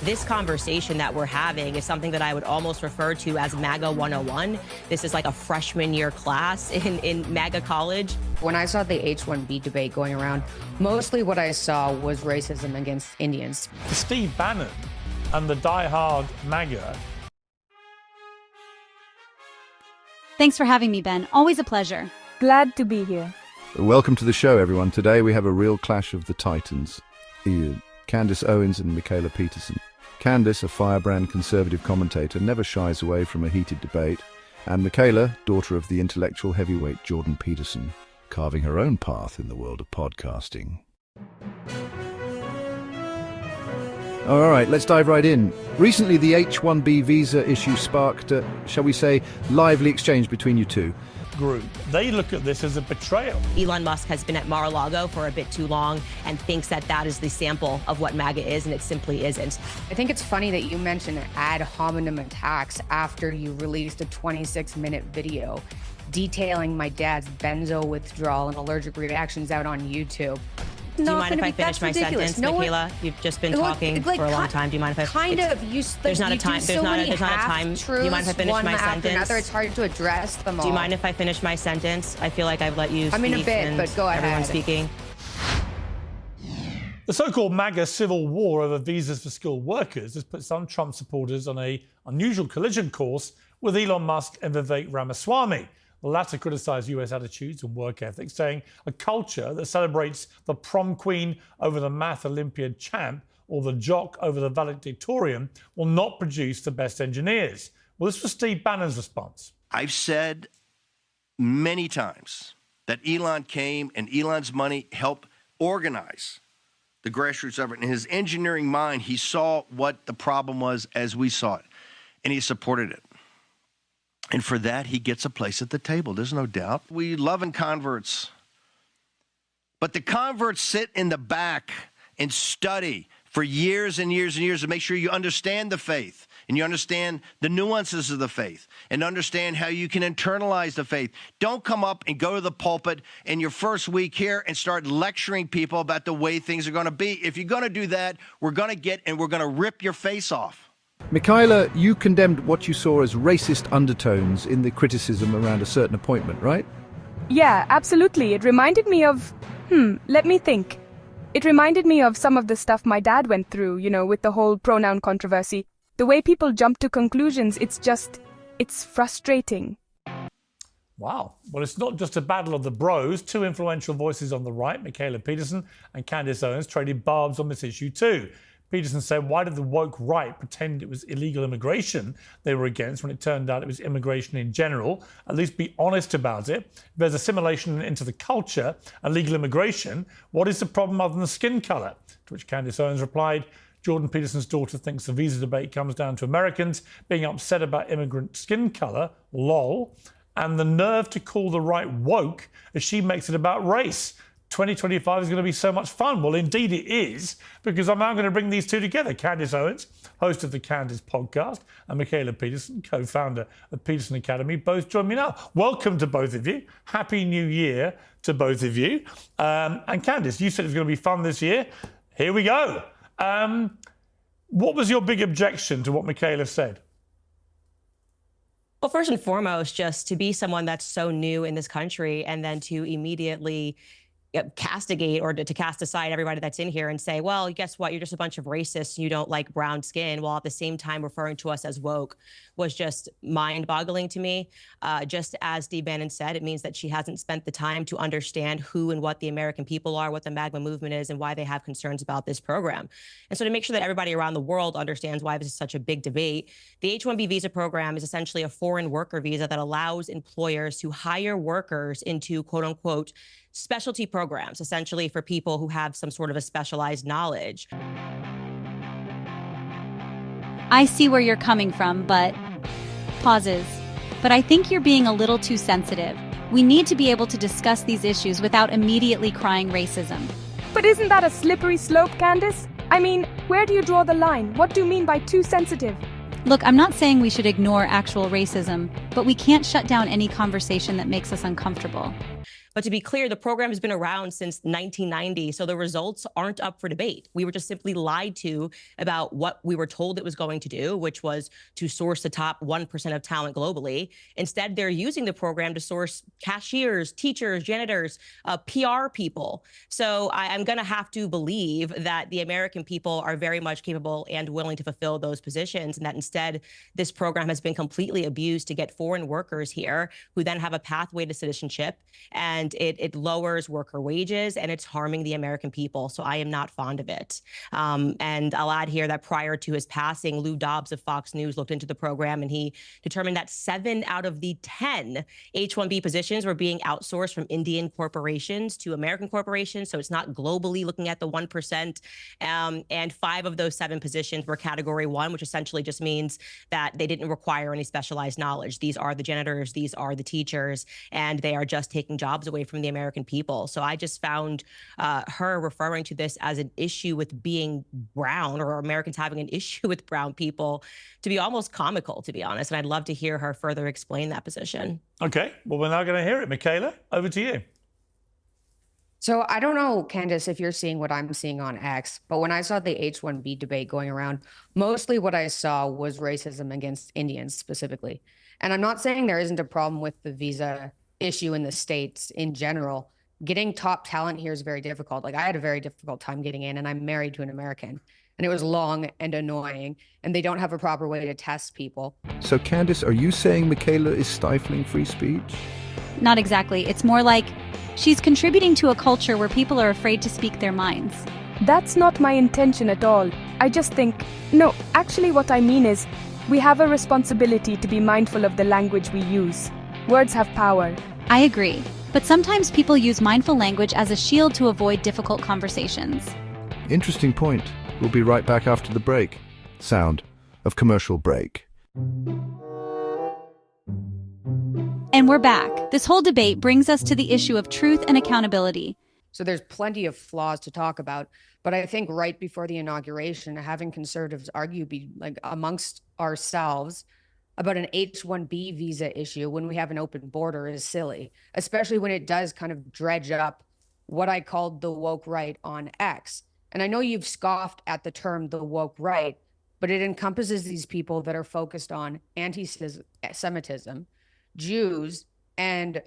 this conversation that we're having is something that I would almost refer to as MAGA 101. This is like a freshman year class in MAGA college. When I saw the H-1B debate going around, mostly what I saw was racism against Indians. Steve Bannon and the diehard MAGA. Thanks for having me, Ben. Always a pleasure. Glad to be here. Welcome to the show, everyone. Today we have a real clash of the titans. Candace Owens and Michaela Peterson. Candace, a firebrand conservative commentator, never shies away from a heated debate. And Michaela, daughter of the intellectual heavyweight Jordan Peterson, carving her own path in the world of podcasting. All right, let's dive right in. Recently, the H-1B visa issue sparked, shall we say, lively exchange between you two. Group. They look at this as a betrayal. Elon Musk has been at Mar-a-Lago for a bit too long and thinks that that is the sample of what MAGA is, and it simply isn't. I think it's funny that you mentioned ad hominem attacks after you released a 26-minute video detailing my dad's benzo withdrawal and allergic reactions out on YouTube. Do you mind if I finish my sentence, Michaela? You've just been talking for a long time. Do you mind if I... There's not a time. There's not a time. Do you mind if I finish my sentence? It's hard to address them all. Do you mind if I finish my sentence? I feel like I've let you speak. I mean, a bit, but go ahead. Everyone's speaking. The so-called MAGA civil war over visas for skilled workers has put some Trump supporters on an unusual collision course with Elon Musk and Vivek Ramaswamy. The latter criticised US attitudes and work ethics, saying a culture that celebrates the prom queen over the math Olympiad champ or the jock over the valedictorian will not produce the best engineers. Well, this was Steve Bannon's response. I've said many times that Elon came and Elon's money helped organize the grassroots effort. In his engineering mind, he saw what the problem was as we saw it, and he supported it. And for that, he gets a place at the table. There's no doubt. We love converts. But the converts sit in the back and study for years and years and years to make sure you understand the faith and you understand the nuances of the faith and understand how you can internalize the faith. Don't come up and go to the pulpit in your first week here and start lecturing people about the way things are going to be. If you're going to do that, we're going to rip your face off. Michaela, you condemned what you saw as racist undertones in the criticism around a certain appointment, right? Yeah, absolutely. It reminded me of, let me think. It reminded me of some of the stuff my dad went through, with the whole pronoun controversy. The way people jump to conclusions, it's frustrating. Wow. Well, it's not just a battle of the bros. Two influential voices on the right, Michaela Peterson and Candace Owens, traded barbs on this issue too. Peterson said, why did the woke right pretend it was illegal immigration they were against when it turned out it was immigration in general? At least be honest about it. If there's assimilation into the culture and legal immigration, what is the problem other than the skin colour? To which Candace Owens replied, Jordan Peterson's daughter thinks the visa debate comes down to Americans being upset about immigrant skin colour, lol, and the nerve to call the right woke as she makes it about race. 2025 is going to be so much fun. Well, indeed it is, because I'm now going to bring these two together. Candace Owens, host of the Candace podcast, and Michaela Peterson, co-founder of Peterson Academy, both join me now. Welcome to both of you. Happy New Year to both of you. And Candace, you said it was going to be fun this year. Here we go. What was your big objection to what Michaela said? Well, first and foremost, just to be someone that's so new in this country and then to immediately castigate or to cast aside everybody that's in here and say, well, guess what? You're just a bunch of racists. You don't like brown skin, while at the same time referring to us as woke was just mind-boggling to me. Just as Steve Bannon said, it means that she hasn't spent the time to understand who and what the American people are, what the MAGA movement is, and why they have concerns about this program. And so to make sure that everybody around the world understands why this is such a big debate, the H-1B visa program is essentially a foreign worker visa that allows employers to hire workers into, quote unquote, specialty programs, essentially for people who have some sort of a specialized knowledge. I see where you're coming from, but pauses. But I think you're being a little too sensitive. We need to be able to discuss these issues without immediately crying racism. But isn't that a slippery slope, Candace? I mean, where do you draw the line? What do you mean by too sensitive? Look, I'm not saying we should ignore actual racism, but we can't shut down any conversation that makes us uncomfortable. But to be clear, the program has been around since 1990, so the results aren't up for debate. We were just simply lied to about what we were told it was going to do, which was to source the top 1% of talent globally. Instead, they're using the program to source cashiers, teachers, janitors, PR people. So I'm going to have to believe that the American people are very much capable and willing to fulfill those positions, and that instead this program has been completely abused to get foreign workers here who then have a pathway to citizenship, and it lowers worker wages, and it's harming the American people. So I am not fond of it. And I'll add here that prior to his passing, Lou Dobbs of Fox News looked into the program, and he determined that 7 out of the 10 H-1B positions were being outsourced from Indian corporations to American corporations. So it's not globally looking at the 1%. And 5 of those 7 positions were category 1, which essentially just means that they didn't require any specialized knowledge. These are the janitors, these are the teachers, and they are just taking jobs away from the American people. So I just found her referring to this as an issue with being brown, or Americans having an issue with brown people, to be almost comical, to be honest. And I'd love to hear her further explain that position. Okay, well, we're now going to hear it. Michaela, over to you. So I don't know, Candace, if you're seeing what I'm seeing on X, but when I saw the H-1B debate going around, mostly what I saw was racism against Indians specifically. And I'm not saying there isn't a problem with the visa issue in the States in general. Getting top talent here is very difficult. Like, I had a very difficult time getting in, and I'm married to an American. And it was long and annoying, and they don't have a proper way to test people. So, Candace, are you saying Michaela is stifling free speech? Not exactly. It's more like she's contributing to a culture where people are afraid to speak their minds. That's not my intention at all. I just think, no, actually what I mean is, we have a responsibility to be mindful of the language we use. Words have power. I agree. But sometimes people use mindful language as a shield to avoid difficult conversations. Interesting point. We'll be right back after the break. Sound of commercial break. And we're back. This whole debate brings us to the issue of truth and accountability. So there's plenty of flaws to talk about. But I think right before the inauguration, having conservatives argue like amongst ourselves about an H-1B visa issue when we have an open border is silly, especially when it does kind of dredge up what I called the woke right on X. And I know you've scoffed at the term the woke right, but it encompasses these people that are focused on anti-Semitism, Jews, and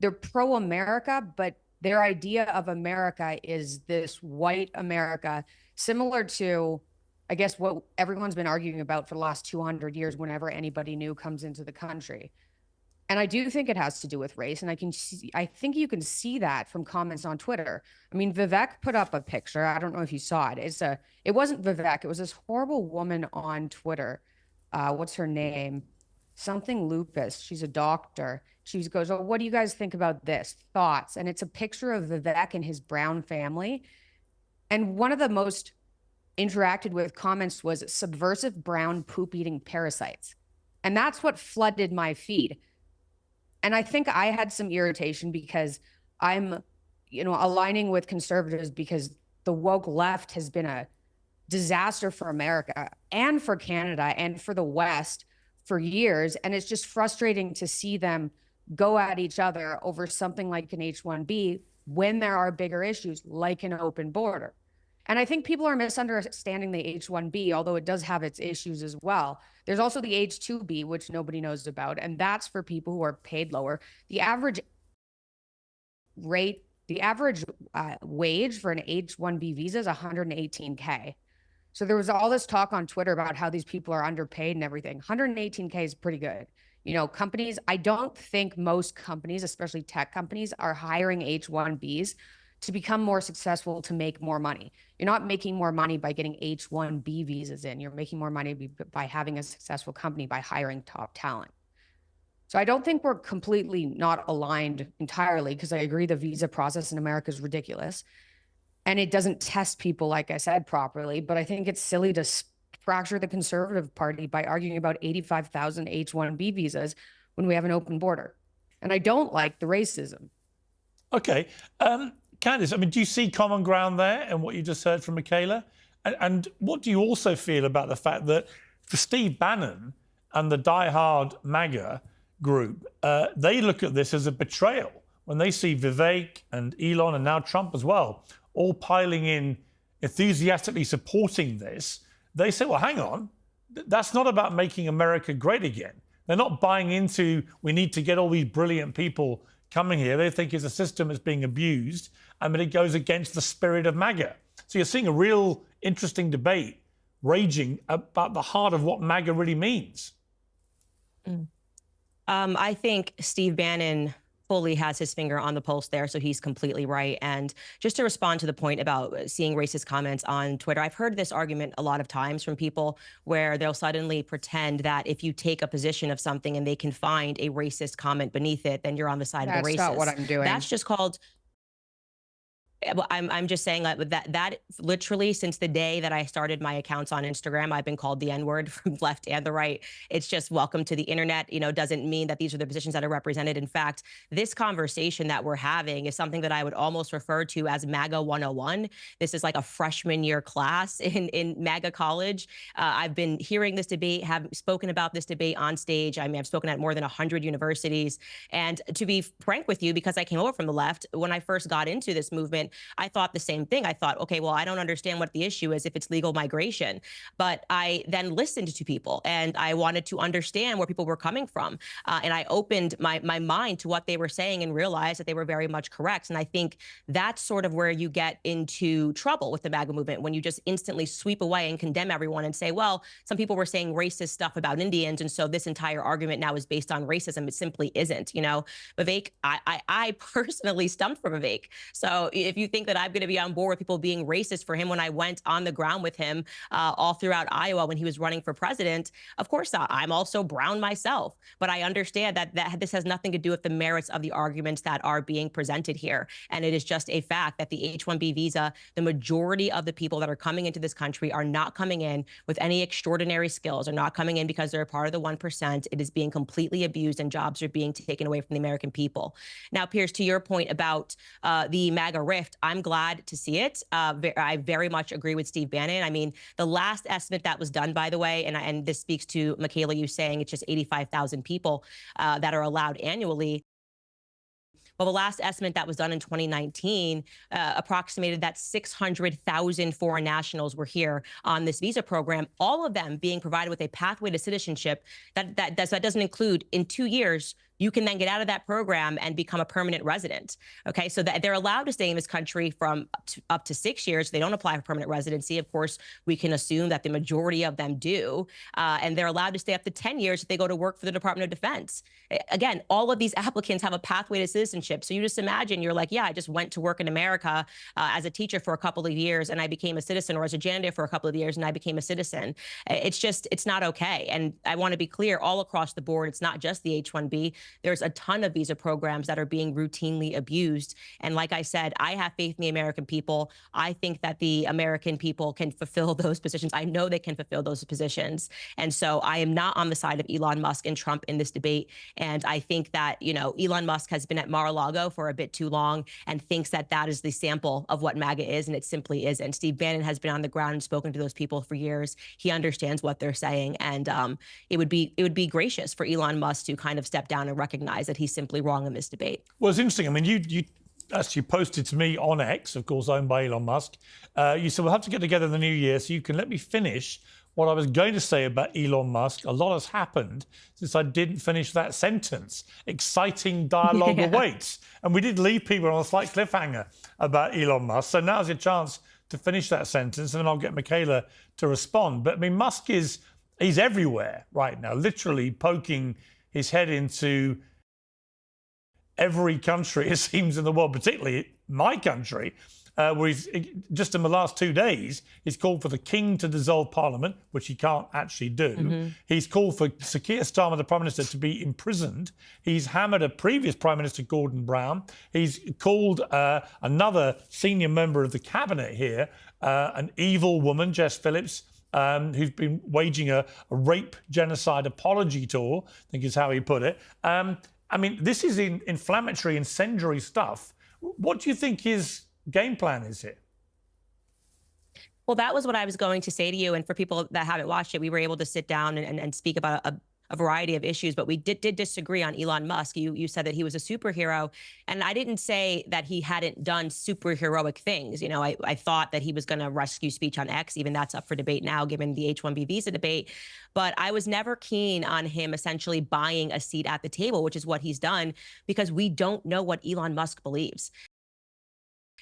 they're pro-America, but their idea of America is this white America, similar to, I guess, what everyone's been arguing about for the last 200 years whenever anybody new comes into the country. And I do think it has to do with race. And I think you can see that from comments on Twitter. I mean, Vivek put up a picture. I don't know if you saw it. It wasn't Vivek. It was this horrible woman on Twitter. What's her name? Something Lupus. She's a doctor. She goes, "Oh, what do you guys think about this? Thoughts?" And it's a picture of Vivek and his brown family. And one of the most interacted with comments was subversive brown poop-eating parasites. And that's what flooded my feed. And I think I had some irritation because I'm, aligning with conservatives because the woke left has been a disaster for America and for Canada and for the West for years. And it's just frustrating to see them go at each other over something like an H-1B when there are bigger issues like an open border. And I think people are misunderstanding the H-1B, although it does have its issues as well. There's also the H-2B, which nobody knows about, and that's for people who are paid lower. The average wage for an H-1B visa is $118K. So there was all this talk on Twitter about how these people are underpaid and everything. $118K is pretty good. Companies, I don't think most companies, especially tech companies, are hiring H-1Bs to become more successful, to make more money. You're not making more money by getting H-1B visas in. You're making more money by having a successful company, by hiring top talent. So I don't think we're completely not aligned entirely, because I agree the visa process in America is ridiculous. And it doesn't test people, like I said, properly. But I think it's silly to fracture the Conservative Party by arguing about 85,000 H-1B visas when we have an open border. And I don't like the racism. Okay. Candace, do you see common ground there in what you just heard from Michaela? And what do you also feel about the fact that for Steve Bannon and the diehard MAGA, group, they look at this as a betrayal. When they see Vivek and Elon and now Trump as well, all piling in, enthusiastically supporting this, they say, well, hang on, that's not about making America great again. They're not buying into, we need to get all these brilliant people coming here. They think it's a system that's being abused, and that it goes against the spirit of MAGA. So you're seeing a real interesting debate raging about the heart of what MAGA really means. I think Steve Bannon fully has his finger on the pulse there, so he's completely right. And just to respond to the point about seeing racist comments on Twitter, I've heard this argument a lot of times from people where they'll suddenly pretend that if you take a position of something and they can find a racist comment beneath it, then you're on the side of the racist. That's not what I'm doing. That's just called... Well, I'm just saying that literally since the day that I started my accounts on Instagram, I've been called the N-word from left and the right. It's just welcome to the internet. Doesn't mean that these are the positions that are represented. In fact, this conversation that we're having is something that I would almost refer to as MAGA 101. This is like a freshman year class in MAGA college. I've been hearing this debate, have spoken about this debate on stage. I mean, I've spoken at more than 100 universities. And to be frank with you, because I came over from the left, when I first got into this movement, I thought the same thing. I thought, okay, well, I don't understand what the issue is if it's legal migration. But I then listened to people and I wanted to understand where people were coming from. And I opened my mind to what they were saying and realized that they were very much correct. And I think that's sort of where you get into trouble with the MAGA movement, when you just instantly sweep away and condemn everyone and say, well, some people were saying racist stuff about Indians, and so this entire argument now is based on racism. It simply isn't. Vivek, I personally stumped for Vivek. So if you think that I'm going to be on board with people being racist for him when I went on the ground with him all throughout Iowa when he was running for president, of course not. I'm also brown myself, but I understand that this has nothing to do with the merits of the arguments that are being presented here. And it is just a fact that the H-1B visa, the majority of the people that are coming into this country are not coming in with any extraordinary skills, are not coming in because they're a part of the 1%. It is being completely abused and jobs are being taken away from the American people. Now, Piers, to your point about the MAGA rift, I'm glad to see it. I very much agree with Steve Bannon. I mean, the last estimate that was done, by the way, and this speaks to Michaela, you saying it's just 85,000 people that are allowed annually. Well, the last estimate that was done in 2019 approximated that 600,000 foreign nationals were here on this visa program, all of them being provided with a pathway to citizenship that doesn't include in 2 years. You can then get out of that program and become a permanent resident. Okay, so that they're allowed to stay in this country from up to 6 years. They don't apply for permanent residency. Of course, we can assume that the majority of them do. And they're allowed to stay up to 10 years if they go to work for the Department of Defense. Again, all of these applicants have a pathway to citizenship. So you just imagine you're like, yeah, I just went to work in America as a teacher for a couple of years and I became a citizen, or as a janitor for a couple of years and I became a citizen. It's not okay. And I want to be clear, all across the board, it's not just the H-1B. There's a ton of visa programs that are being routinely abused. And like I said, I have faith in the American people. I think that the American people can fulfill those positions. I know they can fulfill those positions. And so I am not on the side of Elon Musk and Trump in this debate. And I think that, Elon Musk has been at Mar-a-Lago for a bit too long and thinks that that is the sample of what MAGA is, and it simply isn't. Steve Bannon has been on the ground and spoken to those people for years. He understands what they're saying. And it would be gracious for Elon Musk to kind of step down and recognize that he's simply wrong in this debate. Well, it's interesting. I mean, you actually posted to me on X, of course, owned by Elon Musk. You said, we'll have to get together in the new year so you can let me finish what I was going to say about Elon Musk. A lot has happened since I didn't finish that sentence. Exciting dialogue awaits. And we did leave people on a slight cliffhanger about Elon Musk. So now's your chance to finish that sentence, and then I'll get Michaela to respond. But I mean, Musk he's everywhere right now, literally poking his head into every country, it seems, in the world, particularly my country, where he's, just in the last 2 days, he's called for the king to dissolve parliament, which he can't actually do. He's called for Sir Keir Starmer, the Prime Minister, to be imprisoned. He's hammered a previous Prime Minister, Gordon Brown. He's called another senior member of the cabinet here, an evil woman, Jess Phillips, who's been waging a rape genocide apology tour, I think is how he put it. I mean, this is inflammatory, incendiary stuff. What do you think his game plan is here? Well, that was what I was going to say to you. And for people that haven't watched it, we were able to sit down and speak about a variety of issues, but we did disagree on Elon Musk. You said that he was a superhero, and I didn't say that he hadn't done superheroic things. You know, I thought that he was going to rescue speech on X. Even that's up for debate now, given the H-1B visa debate. But I was never keen on him essentially buying a seat at the table, which is what he's done, because we don't know what Elon Musk believes.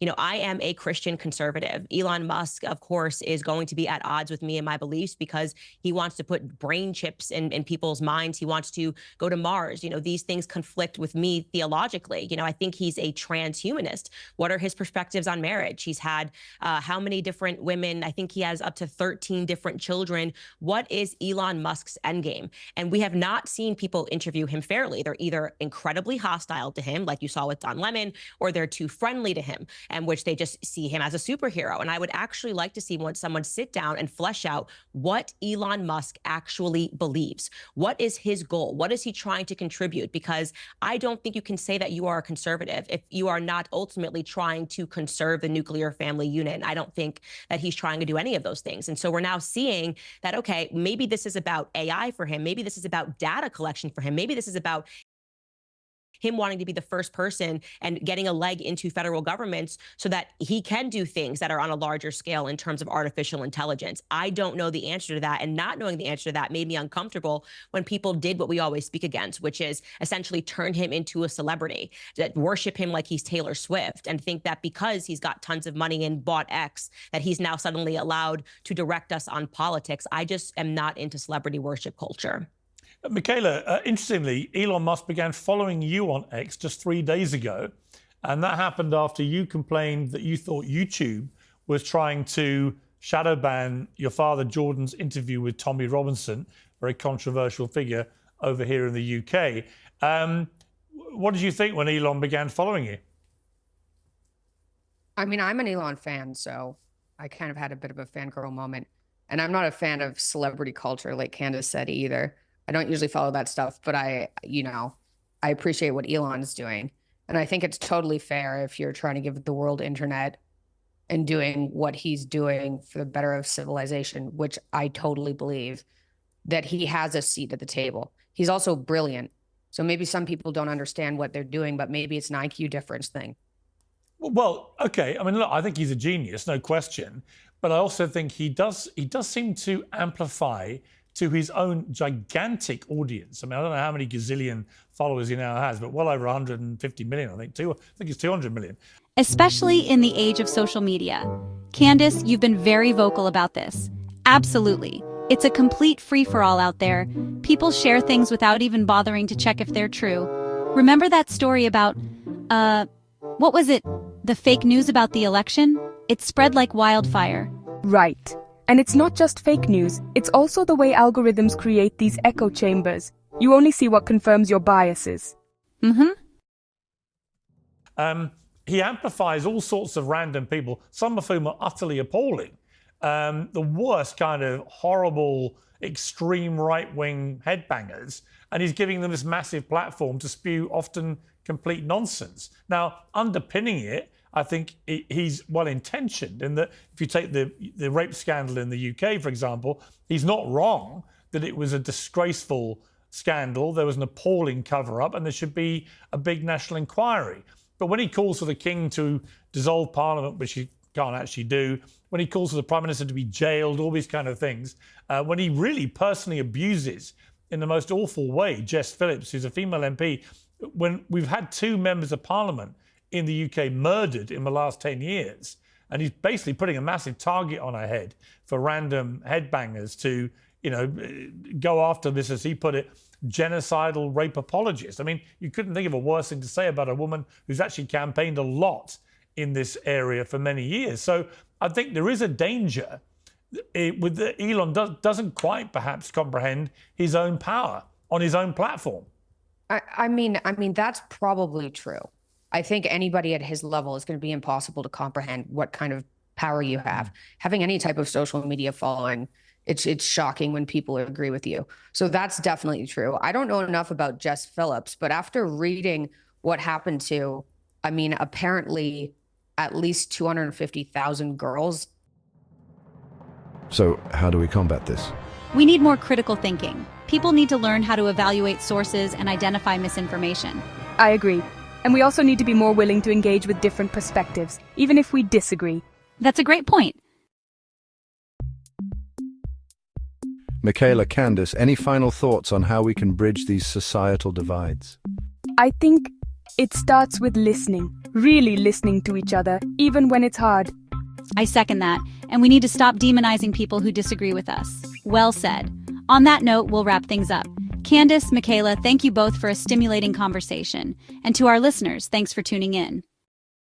You know, I am a Christian conservative. Elon Musk, of course, is going to be at odds with me and my beliefs because he wants to put brain chips in people's minds. He wants to go to Mars. You know, these things conflict with me theologically. You know, I think he's a transhumanist. What are his perspectives on marriage? He's had how many different women? I think he has up to 13 different children. What is Elon Musk's endgame? And we have not seen people interview him fairly. They're either incredibly hostile to him, like you saw with Don Lemon, or they're too friendly to him, and which they just see him as a superhero. And I would actually like to see someone sit down and flesh out what Elon Musk actually believes. What is his goal? What is he trying to contribute? Because I don't think you can say that you are a conservative if you are not ultimately trying to conserve the nuclear family unit. And I don't think that he's trying to do any of those things. And so we're now seeing that, okay, maybe this is about AI for him. Maybe this is about data collection for him. Maybe this is about him wanting to be the first person and getting a leg into federal governments so that he can do things that are on a larger scale in terms of artificial intelligence. I don't know the answer to that, and not knowing the answer to that made me uncomfortable when people did what we always speak against, which is essentially turn him into a celebrity, that worship him like he's Taylor Swift, and think that because he's got tons of money and bought X, that he's now suddenly allowed to direct us on politics. I just am not into celebrity worship culture. Michaela, interestingly, Elon Musk began following you on X just 3 days ago. And that happened after you complained that you thought YouTube was trying to shadow ban your father Jordan's interview with Tommy Robinson, very controversial figure over here in the UK. What did you think when Elon began following you? I mean, I'm an Elon fan, so I kind of had a bit of a fangirl moment. And I'm not a fan of celebrity culture, like Candace said, either. I don't usually follow that stuff, but I appreciate what Elon's doing. And I think it's totally fair if you're trying to give the world internet and doing what he's doing for the better of civilization, which I totally believe, that he has a seat at the table. He's also brilliant. So maybe some people don't understand what they're doing, but maybe it's an IQ difference thing. Well, okay. I mean, look, I think he's a genius, no question. But I also think he does seem to amplify to his own gigantic audience. I mean, I don't know how many gazillion followers he now has, but well over 150 million, I think it's 200 million. Especially in the age of social media. Candace, you've been very vocal about this. Absolutely. It's a complete free-for-all out there. People share things without even bothering to check if they're true. Remember that story about, what was it? The fake news about the election? It spread like wildfire. Right. And it's not just fake news, it's also the way algorithms create these echo chambers. You only see what confirms your biases. Mm-hmm. He amplifies all sorts of random people, some of whom are utterly appalling. The worst kind of horrible, extreme right-wing headbangers, and he's giving them this massive platform to spew often complete nonsense. Now, underpinning it, I think he's well-intentioned in that if you take the rape scandal in the UK, for example, he's not wrong that it was a disgraceful scandal. There was an appalling cover-up and there should be a big national inquiry. But when he calls for the king to dissolve Parliament, which he can't actually do, when he calls for the Prime Minister to be jailed, all these kind of things, when he really personally abuses in the most awful way Jess Phillips, who's a female MP, when we've had 2 members of Parliament in the UK murdered in the last 10 years. And he's basically putting a massive target on her head for random headbangers to, go after this, as he put it, genocidal rape apologist. I mean, you couldn't think of a worse thing to say about a woman who's actually campaigned a lot in this area for many years. So I think there is a danger with Elon doesn't quite perhaps comprehend his own power on his own platform. I mean, that's probably true. I think anybody at his level is going to be impossible to comprehend what kind of power you have. Having any type of social media following, it's shocking when people agree with you. So that's definitely true. I don't know enough about Jess Phillips, but after reading what happened to, apparently at least 250,000 girls. So how do we combat this? We need more critical thinking. People need to learn how to evaluate sources and identify misinformation. I agree. And we also need to be more willing to engage with different perspectives, even if we disagree. That's a great point. Michaela, Candace, any final thoughts on how we can bridge these societal divides? I think it starts with listening, really listening to each other, even when it's hard. I second that, and we need to stop demonizing people who disagree with us. Well said. On that note, we'll wrap things up. Candace, Michaela, thank you both for a stimulating conversation. And to our listeners, thanks for tuning in.